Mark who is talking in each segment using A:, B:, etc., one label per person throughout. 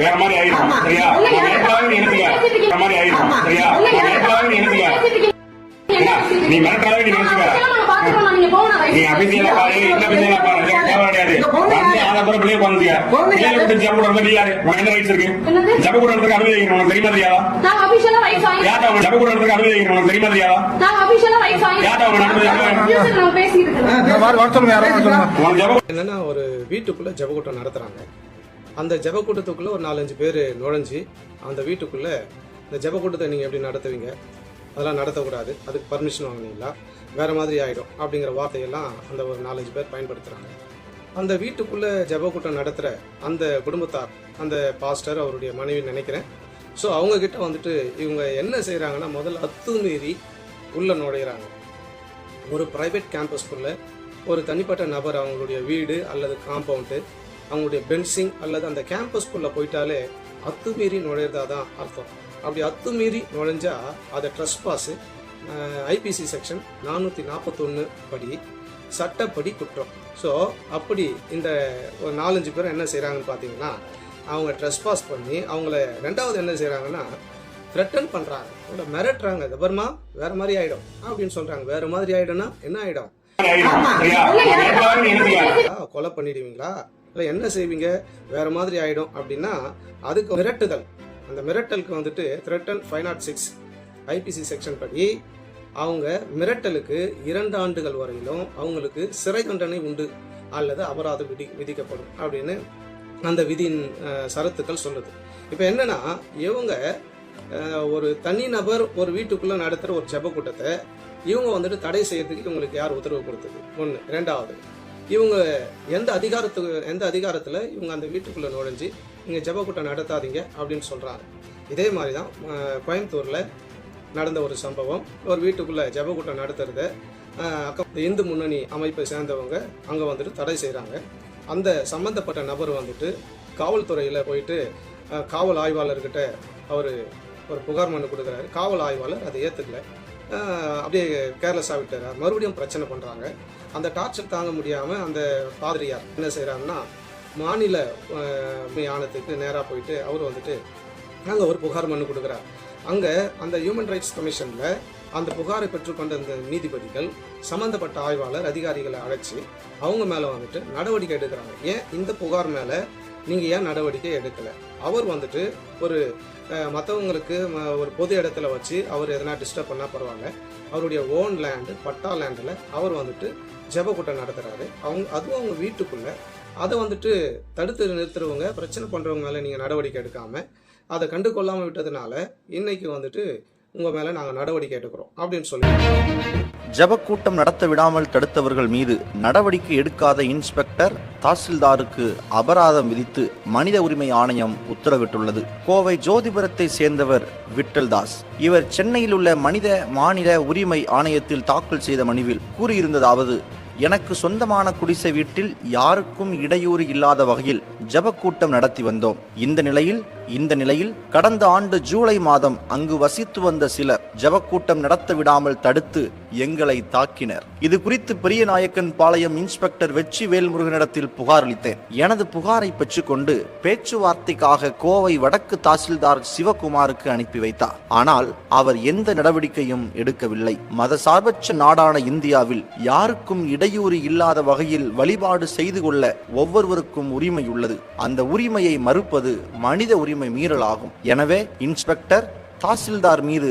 A: வேற மாதிரி ஆயிடும் சரியா? நீ மிரட்டாவே நீ நினைச்சுக்க. நீ அபிஷியலா பாரு, என்ன அபிஷியலா பாரு, கிடையாது. ஆனப்புறம் பிள்ளைய குழந்தையா பிள்ளைகளை விட்டு ஜப்பு கூட யாரு உனக்கு என்ன ரைட்ஸ் இருக்கு? ஜப்பு கூட அனுமதி வைக்கணும் உனக்கு தெரியுமா தெரியாதா? யார்டா உனக்கு ஜப்பு கூட அனுமதி வைக்கணும் உனக்கு தெரியுமா தெரியாதா? யார்டா உனக்கு அனுமதி
B: என்னன்னா ஒரு வீட்டுக்குள்ள ஜபக்கூட்டம் நடத்துறாங்க. அந்த ஜபக்கூட்டத்துக்குள்ள ஒரு 4-5 பேர் நுழைஞ்சு அந்த வீட்டுக்குள்ள இந்த ஜபக்கூட்டத்தை நீங்க எப்படி நடத்துவீங்க, அதெல்லாம் நடத்தக்கூடாது, அதுக்கு பர்மிஷன் வாங்கினீங்களா, வேற மாதிரி ஆயிடும் அப்படிங்கிற வார்த்தையெல்லாம் அந்த ஒரு 4-5 பேர் பயன்படுத்துறாங்க. அந்த வீட்டுக்குள்ள ஜபக்கூட்டம் நடத்துற அந்த குடும்பத்தார், அந்த பாஸ்டர் அவருடைய மனைவி நினைக்கிறேன். ஸோ அவங்க கிட்ட வந்துட்டு இவங்க என்ன செய்யறாங்கன்னா, முதல்ல அத்துமீறி உள்ள நுழையிறாங்க. ஒரு பிரைவேட் கேம்பஸ்குள்ள ஒரு தனிப்பட்ட நபர் அவங்களுடைய வீடு அல்லது காம்பவுண்டு, அவங்களுடைய பென்சிங் அல்லது அந்த கேம்பஸ்குள்ள போயிட்டாலே அத்துமீறி நுழையிறதா தான் அர்த்தம். அப்படி அத்துமீறி நுழைஞ்சா அதை ட்ரெஸ்பாஸ் ஐபிசி செக்ஷன் 441 படி சட்டப்படி குற்றம். ஸோ அப்படி இந்த ஒரு 4-5 பேர் என்ன செய்கிறாங்கன்னு பார்த்தீங்கன்னா, அவங்க ட்ரெஸ்பாஸ் பண்ணி அவங்கள ரெண்டாவது என்ன செய்கிறாங்கன்னா த்ரெட்டன் பண்ணுறாங்க, அவங்கள மிரட்டுறாங்க. கபர்மா வேற மாதிரி ஆகிடும் அப்படின்னு சொல்கிறாங்க. வேற மாதிரி ஆகிடும்னா என்ன ஆகிடும்? கொலை பண்ணிடுவீங்களா, இல்லை என்ன செய்வீங்க, வேற மாதிரி ஆகிடும் அப்படின்னா அதுக்கு மிரட்டுதல். அந்த மிரட்டலுக்கு வந்துட்டு த்ரெட்டன் 506 ஐபிசி செக்ஷன் படி அவங்க மிரட்டலுக்கு 2 ஆண்டுகள் வரையிலும் அவங்களுக்கு சிறை தண்டனை உண்டு அல்லது அபராதம் விதிக்கப்படும் அப்படின்னு அந்த விதியின் சரத்துக்கள் சொல்லுது. இப்போ என்னன்னா, இவங்க ஒரு தனி நபர் ஒரு வீட்டுக்குள்ள நடத்துகிற ஒரு ஜெப கூட்டத்தை இவங்க வந்துட்டு தடை செய்யறதுக்கு இவங்களுக்கு யார் உத்தரவு கொடுத்தது? ஒன்று. ரெண்டாவது, இவங்க எந்த அதிகாரத்தில் இவங்க அந்த வீட்டுக்குள்ள நுழைஞ்சு இங்கே ஜெப கூட்டம் நடத்தாதீங்க அப்படின்னு சொல்கிறாங்க. இதே மாதிரி தான் கோயம்புத்தூரில் நடந்த ஒரு சம்பவம். ஒரு வீட்டுக்குள்ளே ஜெப கூட்டம் நடத்துறத இந்து முன்னணி அமைப்பை சேர்ந்தவங்க அங்கே வந்துட்டு தடை செய்கிறாங்க. அந்த சம்மந்தப்பட்ட நபர் வந்துட்டு காவல்துறையில் போயிட்டு காவல் ஆய்வாளர்கிட்ட அவர் ஒரு புகார் மனு கொடுக்குறாரு. காவல் ஆய்வாளர் அதை ஏற்றுக்கல, அப்படியே கேர்லெஸ்ஸாக விட்டார். மறுபடியும் பிரச்சனை பண்ணுறாங்க. அந்த டார்ச்சர் தாங்க முடியாமல் அந்த பாதிரியார் என்ன செய்கிறாருன்னா, மாநில ஆணையத்துக்கு நேராக போயிட்டு அவர் வந்துட்டு அங்கே ஒரு புகார் மனு கொடுக்குறார். அங்கே அந்த ஹியூமன் ரைட்ஸ் கமிஷனில் அந்த புகாரை பெற்றுக்கொண்ட அந்த நீதிபதிகள் சம்மந்தப்பட்ட ஆய்வாளர் அதிகாரிகளை அழைச்சி அவங்க மேலே வந்துட்டு நடவடிக்கை எடுக்கிறாங்க. ஏன் இந்த புகார் மேலே நீங்கள் ஏன் நடவடிக்கை எடுக்கலை? அவர் வந்துட்டு ஒரு மற்றவங்களுக்கு ஒரு பொது இடத்துல வச்சு அவர் எதனா டிஸ்டர்ப் பண்ணால் பரவாயில்ல, அவருடைய ஓன் லேண்டு பட்டா லேண்டில் அவர் வந்துட்டு ஜெப கூட்டம் நடத்துகிறாரு. அதுவும் அவங்க வீட்டுக்குள்ளே அதை வந்துட்டு தடுத்து நிறுத்துறவங்க, பிரச்சனை பண்ணுறவங்க மேலே நீங்கள் நடவடிக்கை எடுக்காமல் அதை கண்டு கொள்ளாமல் விட்டதுனால இன்னைக்கு வந்துட்டு உங்கள் மேலே நாங்கள் நடவடிக்கை எடுக்கிறோம் அப்படின்னு சொல்லி
C: ஜபக்கூட்டம் நடத்த விடாமல் தடுத்தவர்கள் மீது நடவடிக்கை எடுக்காத இன்ஸ்பெக்டர் தாசில்தாருக்கு அபராதம் விதித்து மனித உரிமை ஆணையம் உத்தரவிட்டுள்ளது. கோவை ஜோதிபுரத்தை சேர்ந்தவர் விட்டல்தாஸ். இவர் சென்னையில் உள்ள மனித மாநில உரிமை ஆணையத்தில் தாக்கல் செய்த மனுவில் கூறியிருந்ததாவது: எனக்கு சொந்தமான குடிசை வீட்டில் யாருக்கும் இடையூறு இல்லாத வகையில் ஜபக்கூட்டம் நடத்தி வந்தோம். இந்த நிலையில் கடந்த ஆண்டு ஜூலை மாதம் அங்கு வசித்து வந்த சிலர் ஜபக்கூட்டம் நடத்த விடாமல் தடுத்து எங்களை தாக்கினர். இது குறித்து பெரியநாயக்கன் பாளையம் இன்ஸ்பெக்டர் வெற்றி வேல்முருகனிடத்தில் புகார் அளித்தேன். எனது புகாரை பெற்றுக்கொண்டு பேச்சுவார்த்தைக்காக கோவை வடக்கு தாசில்தார் சிவகுமாருக்கு அனுப்பி வைத்தார். ஆனால் அவர் எந்த நடவடிக்கையும் எடுக்கவில்லை. மதசார்பற்ற நாடான இந்தியாவில் யாருக்கும் இடையூறு இல்லாத வகையில் வழிபாடு செய்து கொள்ள ஒவ்வொருவருக்கும் உரிமை உள்ளது. அந்த உரிமையை மறுப்பது மனித உரிமை மீறலாகும். எனவே இன்ஸ்பெக்டர் தாசில்தார் மீது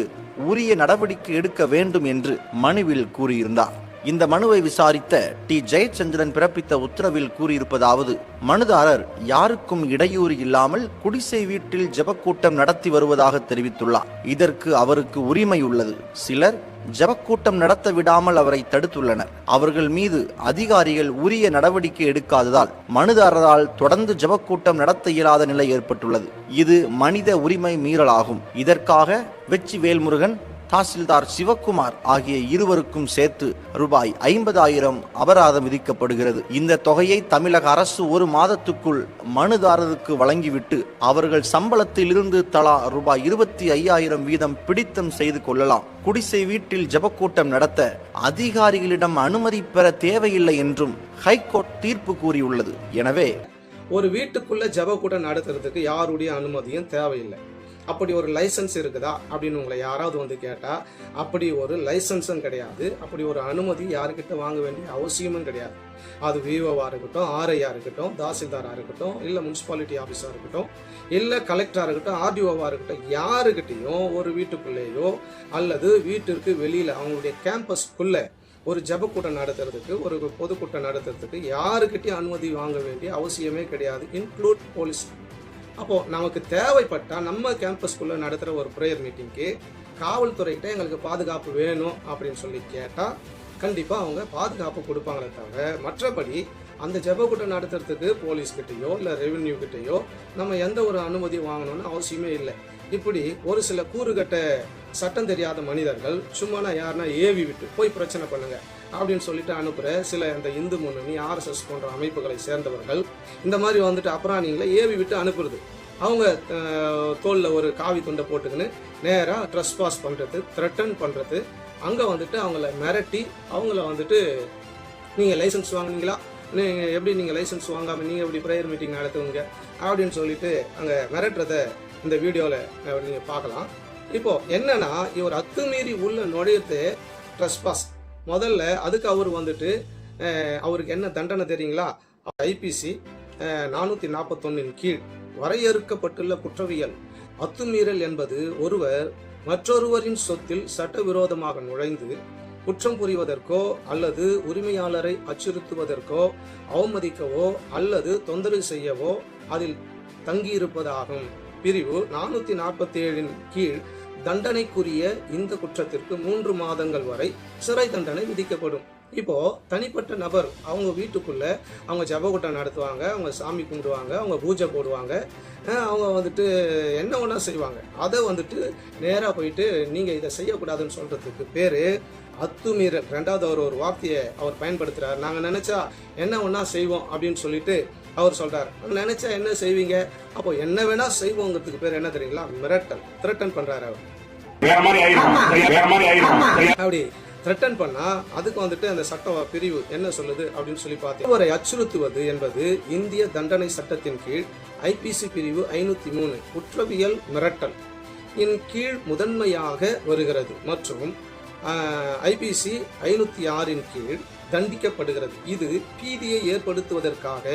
C: உரிய நடவடிக்கை எடுக்க வேண்டும் என்று மனுவில் கூறியிருந்தார். இந்த மனுவை விசாரித்த டி ஜெயச்சந்திரன் பிறப்பித்த உத்தரவில் கூறியிருப்பதாவது: மனுதாரர் யாருக்கும் இடையூறு இல்லாமல் குடிசை வீட்டில் ஜபக்கூட்டம் நடத்தி வருவதாக தெரிவித்துள்ளார். இதற்கு அவருக்கு உரிமை உள்ளது. சிலர் ஜபக்கூட்டம் நடத்த விடாமல் அவரை தடுத்துள்ளனர். அவர்கள் மீது அதிகாரிகள் உரிய நடவடிக்கை எடுக்காததால் மனுதாரரால் தொடர்ந்து ஜபக்கூட்டம் நடத்த இயலாத நிலை ஏற்பட்டுள்ளது. இது மனித உரிமை மீறலாகும். இதற்காக வெற்றி வேல்முருகன் தாசில்தார் சிவக்குமார் ஆகிய இருவருக்கும் சேர்த்து ரூபாய் 50,000 அபராதம் விதிக்கப்படுகிறது. இந்த தொகையை தமிழக அரசு ஒரு மாதத்துக்குள் மனுதாரருக்கு வழங்கிவிட்டு அவர்கள் சம்பளத்தில் இருந்து தலா ரூபாய் 25,000 வீதம் பிடித்தம் செய்து கொள்ளலாம். குடிசை வீட்டில் ஜபக்கூட்டம் நடத்த அதிகாரிகளிடம் அனுமதி பெற தேவையில்லை என்றும் ஹைகோர்ட் தீர்ப்பு கூறியுள்ளது. எனவே
B: ஒரு வீட்டுக்குள்ள ஜபக்கூட்டம் நடத்துறதுக்கு யாருடைய அனுமதியும் தேவையில்லை. அப்படி ஒரு லைசன்ஸ் இருக்குதா அப்படின்னு உங்களை யாராவது வந்து கேட்டா அப்படி ஒரு லைசன்ஸும் கிடையாது. அப்படி ஒரு அனுமதி யாருக்கிட்ட வாங்க வேண்டிய அவசியமும் கிடையாது. அது விஓவா இருக்கட்டும், ஆர்ஐயா இருக்கட்டும், தாசில்தாரா இருக்கட்டும், இல்ல முனிசிபாலிட்டி ஆபீஸா இருக்கட்டும், இல்ல கலெக்டரா இருக்கட்டும், ஆர்டிஓவா இருக்கட்டும், யாருக்கிட்டையும் ஒரு வீட்டுக்குள்ளேயோ அல்லது வீட்டிற்கு வெளியில அவங்களுடைய கேம்பஸ்க்குள்ள ஒரு ஜபக்கூட்டம் நடத்துறதுக்கு, ஒரு பொதுக்கூட்டம் நடத்துறதுக்கு யாருக்கிட்டையும் அனுமதி வாங்க வேண்டிய அவசியமே கிடையாது, இன்க்ளூட் போலீஸ். அப்போ நமக்கு தேவைப்பட்டா நம்ம கேம்பஸ்குள்ள நடத்துற ஒரு ப்ரேயர் மீட்டிங்க்கு காவல்துறைகிட்ட எங்களுக்கு பாதுகாப்பு வேணும் அப்படின்னு சொல்லி கேட்டா கண்டிப்பா அவங்க பாதுகாப்பு கொடுப்பாங்களே தவிர மற்றபடி அந்த ஜபக்கூட்டம் நடத்துறதுக்கு போலீஸ்கிட்டையோ இல்ல ரெவென்யூ கிட்டையோ நம்ம எந்த ஒரு அனுமதி வாங்கணும்னு அவசியமே இல்லை. இப்படி ஒரு சில கூறுகட்ட சட்டம் தெரியாத மனிதர்கள் சும்மா யாருன்னா ஏவி விட்டு போய் பிரச்சனை பண்ணுங்க அப்படின்னு சொல்லிட்டு அனுப்புற சில இந்த இந்து முன்னணி, RSS போன்ற அமைப்புகளை சேர்ந்தவர்கள் இந்த மாதிரி வந்துட்டு அப்புறாணிங்களை ஏவி விட்டு அனுப்புறது. அவங்க தோல்ல ஒரு காவி துண்டை போட்டுக்கின்னு நேரா ட்ரெஸ்பாஸ் பண்றது, த்ரெட்டன் பண்றது, அங்க வந்துட்டு அவங்கள மிரட்டி அவங்கள வந்துட்டு நீங்க லைசன்ஸ் வாங்குனீங்களா, நீங்க லைசன்ஸ் வாங்காம நீங்க எப்படி ப்ரேயர் மீட்டிங் நடத்துவீங்க அப்படின்னு சொல்லிட்டு அங்க மிரட்டுறத இந்த வீடியோல நீங்க பார்க்கலாம். இப்போ என்னன்னா இவர் அத்துமீறி உள்ள நுழையத்து ட்ரெஸ்பாஸ். முதல்ல அதுக்கு அவர் வந்துட்டு அவருக்கு என்ன தண்டனை தெரியுங்களா? IPC 441 கீழ் வரையறுக்கப்பட்டுள்ள குற்றவியல் அத்துமீறல் என்பது ஒருவர் மற்றொருவரின் சொத்தில் சட்டவிரோதமாக நுழைந்து குற்றம் புரிவதற்கோ அல்லது உரிமையாளரை அச்சுறுத்துவதற்கோ அவமதிக்கவோ அல்லது தொந்தரவு செய்யவோ அதில் தங்கியிருப்பதாகும். பிரிவு 447 கீழ் தண்டனைக்குரிய இந்த குற்றத்திற்கு 3 மாதங்கள் வரை சிறை தண்டனை விதிக்கப்படும். இப்போ தனிப்பட்ட நபர் அவங்க வீட்டுக்குள்ள அவங்க ஜபக்கூட்டம் நடத்துவாங்க, அவங்க சாமி கும்பிடுவாங்க, அவங்க பூஜை போடுவாங்க, அவங்க வந்துட்டு என்ன ஒன்றா செய்வாங்க. அதை வந்துட்டு நேராக போயிட்டு நீங்க இதை செய்யக்கூடாதுன்னு சொல்றதுக்கு பேரு அத்துமீறல். ரெண்டாவது அவர் ஒரு வார்த்தையை அவர் பயன்படுத்துறாரு. நாங்க நினைச்சா என்ன ஒன்றா செய்வோம் அப்படின்னு சொல்லிட்டு அவர் சொல்றாரு. நினைச்சா என்ன செய்வீங்க, அப்போ என்ன வேணா செய்வோங்கிறதுக்கு பேர் என்ன தெரியுங்களா? மிரட்டல், த்ரெட்டன் பண்றாரு அவர். அப்படி த்ரெட்டன் பண்ணா அதுக்கு வந்துட்டு அந்த சட்ட பிரிவு என்ன சொல்லுது அப்படின்னு சொல்லி பார்த்தீங்க. அவரை அச்சுறுத்துவது என்பது இந்திய தண்டனை சட்டத்தின் கீழ் IPC பிரிவு 503 குற்றவியல் மிரட்டல் இன் கீழ் முதன்மையாக வருகிறது மற்றும் IPC 506 கீழ் தண்டிக்கப்படுகிறது. இது பீதியை ஏற்படுத்துவதற்காக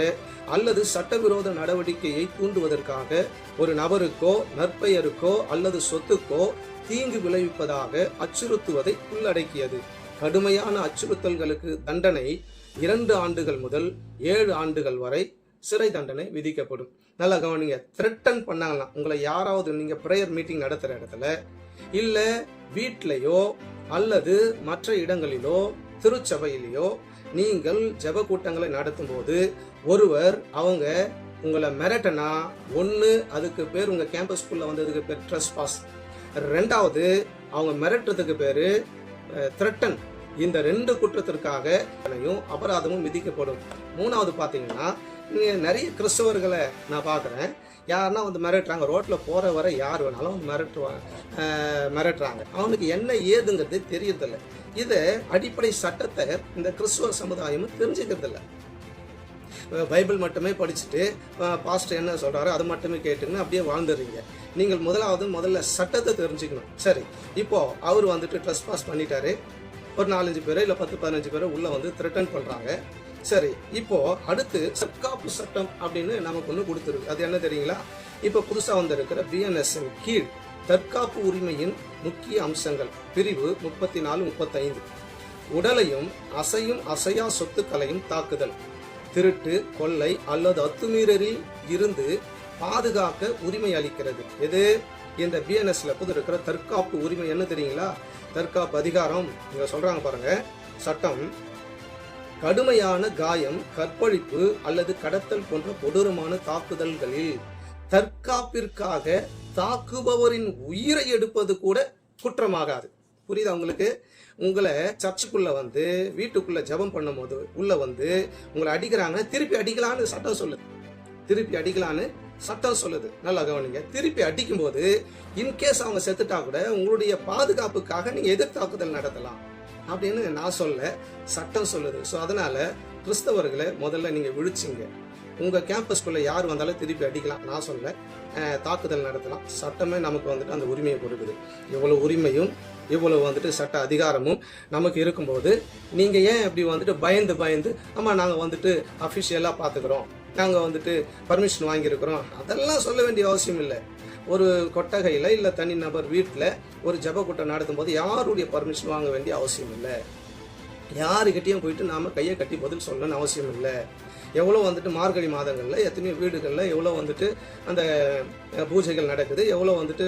B: அல்லது சட்டவிரோத நடவடிக்கையை தூண்டுவதற்காக ஒரு நபருக்கோ நற்பெயருக்கோ அல்லது சொத்துக்கோ தீங்கு விளைவிப்பதாக அச்சுறுத்துவதை உள்ளடக்கியது. கடுமையான அச்சுறுத்தல்களுக்கு தண்டனை 2 ஆண்டுகள் முதல் 7 ஆண்டுகள் வரை சிறை தண்டனை விதிக்கப்படும். நல்லா கவனிங்க. த்ரெட்டன் பண்ணாங்களாம் உங்களை யாராவது நீங்க ப்ரேயர் மீட்டிங் நடத்துற இடத்துல இல்ல வீட்லயோ அல்லது மற்ற இடங்களிலோ திருச்சபையிலேயோ நீங்கள் ஜெப கூட்டங்களை நடத்தும் போது ஒருவர் அவங்க உங்களை மிரட்டனா, ஒன்று அதுக்கு பேர் உங்க கேம்பஸ்குள்ள வந்ததுக்கு பேர் ட்ரெஸ்பாஸ், ரெண்டாவது அவங்க மிரட்டுறதுக்கு பேரு த்ரெட்டன். இந்த 2 குற்றத்திற்காக அபராதமும் விதிக்கப்படும். 3வது பாத்தீங்கன்னா நிறைய கிறிஸ்தவர்களை நான் பாக்குறேன், யாருன்னா வந்து மிரட்டுறாங்க, ரோட்ல போற வர யார் வேணாலும் வந்து மிரட்டுறாங்க. அவனுக்கு என்ன ஏதுங்கிறது தெரியறதில்ல. இத அடிப்படை சட்டத்தை இந்த கிறிஸ்துவ சமுதாயமும் தெரிஞ்சுக்கிறது இல்லை. பைபிள் மட்டுமே படிச்சுட்டு பாஸ்டர் என்ன சொல்றாரோ அது மட்டுமே கேட்டுன்னு அப்படியே வாழ்ந்துடுறீங்க. நீங்கள் முதல்ல சட்டத்தை தெரிஞ்சுக்கணும். சரி, இப்போ அவர் வந்துட்டு ட்ரெஸ்பாஸ் பண்ணிட்டாரு, ஒரு 4-5 பேரை இல்ல 10-15 பேரை உள்ள வந்து த்ரெட்டன் பண்றாங்க. சரி, இப்போ அடுத்து தற்காப்பு சட்டம் அப்படின்னு நமக்கு ஒண்ணு கொடுத்துருக்கு. அது என்ன தெரியுங்களா? இப்ப புதுசா வந்திருக்கிற BNS கீழ் தற்காப்பு உரிமையின் முக்கிய அம்சங்கள் பிரிவு 34-35 உடலையும் அசையும் அசையா சொத்துக்களையும் தாக்குதல், திருட்டு, கொள்ளை அல்லது அத்துமீறலில் இருந்து பாதுகாக்க உரிமை அளிக்கிறது. எது? இந்த BNSல புது இருக்கிற தற்காப்பு உரிமை என்ன தெரியுங்களா? தற்காப்பு அதிகாரம் இங்க சொல்றாங்க பாருங்க. சட்டம் கடுமையான காயம், கற்பழிப்பு அல்லது கடத்தல் போன்ற கொடூரமான தாக்குதல்களில் தற்காப்பிற்காக தாக்குபவரின் உயிரை எடுப்பது கூட குற்றமாகாது. புரியுதா உங்களுக்கு? உங்களை சர்ச்சுக்குள்ள வந்து வீட்டுக்குள்ள ஜெபம் பண்ணும் போது உள்ள வந்து உங்களை அடிக்கிறாங்க, திருப்பி அடிக்கலான்னு சட்டம் சொல்லுது. திருப்பி அடிக்கலான்னு சட்டம் சொல்லுது. நல்லா கவனிங்க. திருப்பி அடிக்கும் போது இன்கேஸ் அவங்க செத்துட்டா கூட உங்களுடைய பாதுகாப்புக்காக நீங்க எதிர்த்தாக்குதல் நடத்தலாம் அப்படின்னு நான் சொல்ல, சட்டம் சொல்லுது. ஸோ அதனால கிறிஸ்தவர்களை முதல்ல நீங்க விழிச்சிங்க. உங்க கேம்பஸ்குள்ள யார் வந்தாலும் திருப்பி அடிக்கலாம் நான் சொல்ல, தாக்குதல் நடத்தலாம். சட்டமே நமக்கு வந்துட்டு அந்த உரிமையை கொடுக்குது. இவ்வளவு உரிமையும் இவ்வளவு வந்துட்டு சட்ட அதிகாரமும் நமக்கு இருக்கும்போது நீங்க ஏன் இப்படி வந்துட்டு பயந்து ஆமா நாங்க வந்துட்டு அபிஷியலா பாத்துக்கிறோம், நாங்க வந்துட்டு பர்மிஷன் வாங்கியிருக்கிறோம், அதெல்லாம் சொல்ல வேண்டிய அவசியம் இல்லை. ஒரு கொட்டகையில இல்ல தனி நபர் வீட்டுல ஒரு ஜெப கூட்டம் நடத்தும் போது யாருடைய பர்மிஷன் வாங்க வேண்டிய அவசியம் இல்லை. யாருக்கிட்டையும் போயிட்டு நாம கையை கட்டி பதில் சொல்லணும்னு அவசியம் இல்லை. எவ்வளோ வந்துட்டு மார்கழி மாதங்களில் எத்தனையோ வீடுகளில் எவ்வளோ வந்துட்டு அந்த பூஜைகள் நடக்குது, எவ்வளோ வந்துட்டு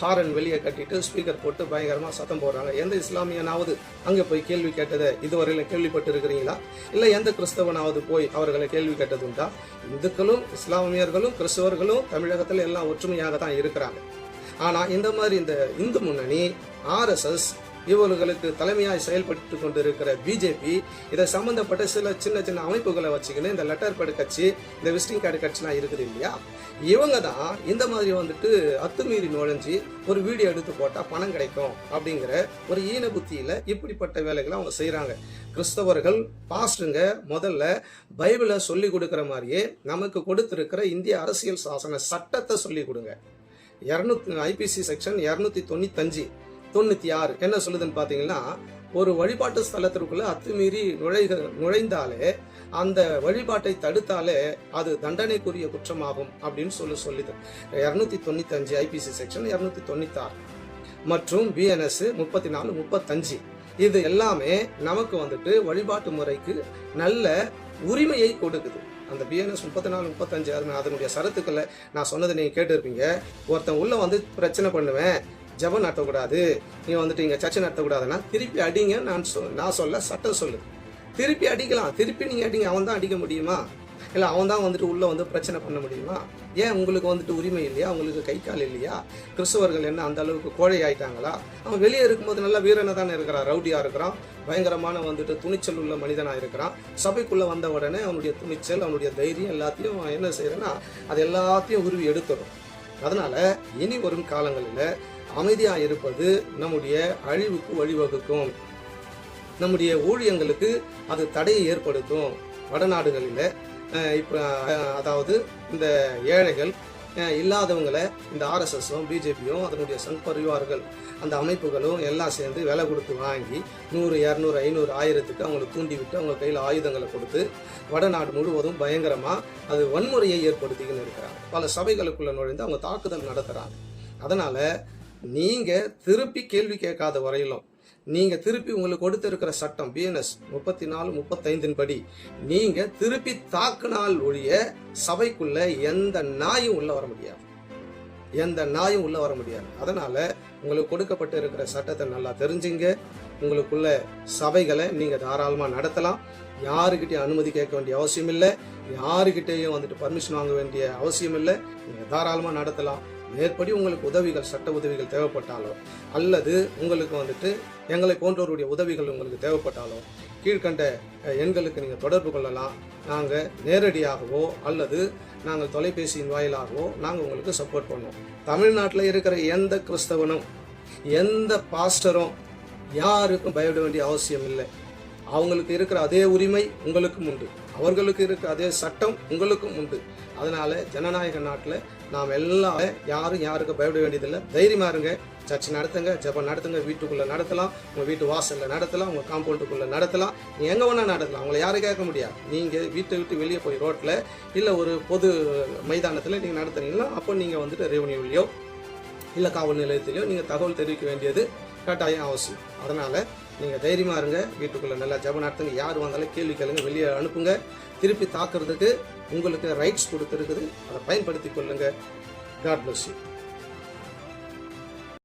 B: ஹாரன் வெளியே கட்டிட்டு ஸ்பீக்கர் போட்டு பயங்கரமாக சத்தம் போடுறாங்க. எந்த இஸ்லாமியனாவது அங்கே போய் கேள்வி கேட்டதை இதுவரையில் கேள்விப்பட்டு இருக்கிறீங்களா? இல்லை எந்த கிறிஸ்தவனாவது போய் அவர்களை கேள்வி கேட்டதுண்டா? இந்துக்களும் இஸ்லாமியர்களும் கிறிஸ்தவர்களும் தமிழகத்தில் எல்லாம் ஒற்றுமையாக தான் இருக்கிறாங்க. ஆனால் இந்த மாதிரி இந்த இந்து முன்னணி, RSS, இவர்களுக்கு தலைமையாய் செயல்பட்டு கொண்டிருக்கிற பிஜேபி, இதை சம்பந்தப்பட்ட சில சின்ன அமைப்புகளை வச்சுக்கின்னு இந்த லெட்டர் பேட் கட்சி, இந்த விசிட்டிங் கார்டு கட்சிலாம் இருக்குது இல்லையா, இவங்க தான் இந்த மாதிரி வந்துட்டு அத்துமீறி நுழைஞ்சி ஒரு வீடியோ எடுத்து போட்டால் பணம் கிடைக்கும் அப்படிங்கிற ஒரு ஈன புத்தியில் இப்படிப்பட்ட வேலைகளை அவங்க செய்கிறாங்க. கிறிஸ்தவர்கள் பாஸ்டுங்க முதல்ல பைபிளை சொல்லி கொடுக்குற மாதிரியே நமக்கு கொடுத்திருக்கிற இந்திய அரசியல் சாசன சட்டத்தை சொல்லி கொடுங்க. IPC செக்ஷன் 295-96 என்ன சொல்லுதுன்னு பாத்தீங்கன்னா, ஒரு வழிபாட்டு ஸ்தலத்திற்குள்ள அத்துமீறி நுழைந்தாலே அந்த வழிபாட்டை தடுத்தாலே அது தண்டனைக்குரிய குற்றமாகும் அப்படின்னு சொல்லுது. 295 IPC செக்ஷன் 296 மற்றும் BNS 34-35 இது எல்லாமே நமக்கு வந்துட்டு வழிபாட்டு முறைக்கு நல்ல உரிமையை கொடுக்குது. அந்த BNS 34-35 அதனுடைய சரத்துக்களை நான் சொன்னதை நீங்க கேட்டு இருப்பீங்க. ஒருத்தன் உள்ள வந்து பிரச்சனை பண்ணுவேன், ஜெபம் நடத்தக்கூடாது, நீ வந்துட்டு இங்க சர்ச்சை நடத்தக்கூடாதுன்னா திருப்பி அடிங்க நான் சொல்ல, சட்டம் சொல்லு. திருப்பி அடிக்கலாம், திருப்பி நீங்க அடிங்க. அவன் தான் அடிக்க முடியுமா? இல்லை அவன் தான் வந்துட்டு உள்ள வந்து பிரச்சனை பண்ண முடியுமா? ஏன் உங்களுக்கு வந்துட்டு உரிமை இல்லையா? உங்களுக்கு கை கால் இல்லையா? கிறிஸ்தவர்கள் என்ன அந்த அளவுக்கு கோழை ஆயிட்டாங்களா? அவன் வெளியே இருக்கும்போது நல்லா வீரனை தானே இருக்கிறான், ரவுடியா இருக்கிறான், பயங்கரமான வந்துட்டு துணிச்சல் உள்ள மனிதனா இருக்கிறான். சபைக்குள்ள வந்த உடனே அவனுடைய துணிச்சல், அவனுடைய தைரியம் எல்லாத்தையும் என்ன செய்யறேன்னா அது எல்லாத்தையும் உருவி எடுத்துடும். அதனால இனி வரும் காலங்களில் அமைதியா இருப்பது நம்முடைய அழிவுக்கு வழிவகுக்கும். நம்முடைய ஊழியங்களுக்கு அது தடையை ஏற்படுத்தும். வடநாடுகளில் இப்போ அதாவது இந்த ஏழைகள் இல்லாதவங்களை இந்த RSSம் பிஜேபியும் அதனுடைய சங் பரிவார்கள் அந்த அமைப்புகளும் எல்லாம் சேர்ந்து விலை கொடுத்து வாங்கி 100, 200, 500, 1000க்கு அவங்களை தூண்டி விட்டு அவங்க கையில் ஆயுதங்களை கொடுத்து வடநாடு முழுவதும் பயங்கரமாக அது வன்முறையை ஏற்படுத்திக்கின்னு இருக்கிறாங்க. பல சபைகளுக்குள்ள நுழைந்து அவங்க தாக்குதல் நடத்துகிறாங்க. அதனால நீங்க திருப்பி கேள்வி கேட்காத வரையிலும், நீங்க திருப்பி உங்களுக்கு கொடுத்திருக்கிற சட்டம் BNS 34-35 படி நீங்க திருப்பி தாக்குனால் ஒழிய சபைக்குள்ள எந்த நாயும் உள்ள வர முடியாது, எந்த நாயும் உள்ள வர முடியாது. அதனால உங்களுக்கு கொடுக்கப்பட்டு இருக்கிற சட்டத்தை நல்லா தெரிஞ்சுங்க. உங்களுக்குள்ள சபைகளை நீங்க தாராளமா நடத்தலாம். யாருக்கிட்டையும் அனுமதி கேட்க வேண்டிய அவசியம் இல்லை, யாருக்கிட்டையும் வந்துட்டு பர்மிஷன் வாங்க வேண்டிய அவசியம் இல்லை. நீங்க தாராளமா நடத்தலாம். மேற்படி உங்களுக்கு உதவிகள், சட்ட உதவிகள் தேவைப்பட்டாலோ அல்லது உங்களுக்கு வந்துட்டு எங்களை போன்றவருடைய உதவிகள் உங்களுக்கு தேவைப்பட்டாலோ கீழ்கண்ட எண்களுக்கு நீங்கள் தொடர்பு கொள்ளலாம். நாங்கள் நேரடியாகவோ அல்லது நாங்கள் தொலைபேசியின் வாயிலாகவோ நாங்கள் உங்களுக்கு சப்போர்ட் பண்ணுவோம். தமிழ்நாட்டில் இருக்கிற எந்த கிறிஸ்தவனும் எந்த பாஸ்டரும் யாருக்கும் பயப்பட வேண்டிய அவசியம் இல்லை. அவங்களுக்கு இருக்கிற அதே உரிமை உங்களுக்கும் உண்டு, அவர்களுக்கு இருக்கிற அதே சட்டம் உங்களுக்கும் உண்டு. அதனால ஜனநாயக நாட்டில் நாம் எல்லாம் யாரும் யாருக்கும் பயப்பட வேண்டியதில்லை. தைரியமா இருங்க. சர்ச் நடத்துங்க, ஜெபம் நடத்துங்க, வீட்டுக்குள்ள நடத்தலாம், உங்க வீட்டு வாசல்ல நடத்தலாம், உங்க காம்பவுண்டுக்குள்ள நடத்தலாம், நீங்க எங்க வேணா நடத்தலாம். அவங்களை யாரும் கேட்க முடியாது. நீங்க வீட்டை விட்டு வெளியே போய் ரோட்ல இல்ல ஒரு பொது மைதானத்துல நீங்க நடத்துறீங்களா, அப்போ நீங்க வந்துட்டு ரெவன்யூலையோ இல்ல காவல் நிலையத்திலையோ நீங்க தகவல் தெரிவிக்க வேண்டியது கட்டாயம் அவசியம். அதனால நீங்க தைரியமா இருங்க, வீட்டுக்குள்ள நல்லா ஜெபம் நடத்துங்க, யார் வந்தாலும் கேள்வி கேளுங்க, வெளியே அனுப்புங்க. திருப்பி தாக்குறதுக்கு உங்களுக்கு ரைட்ஸ் கொடுத்துருக்குது, அதை பயன்படுத்தி கொள்ளுங்க. God bless you.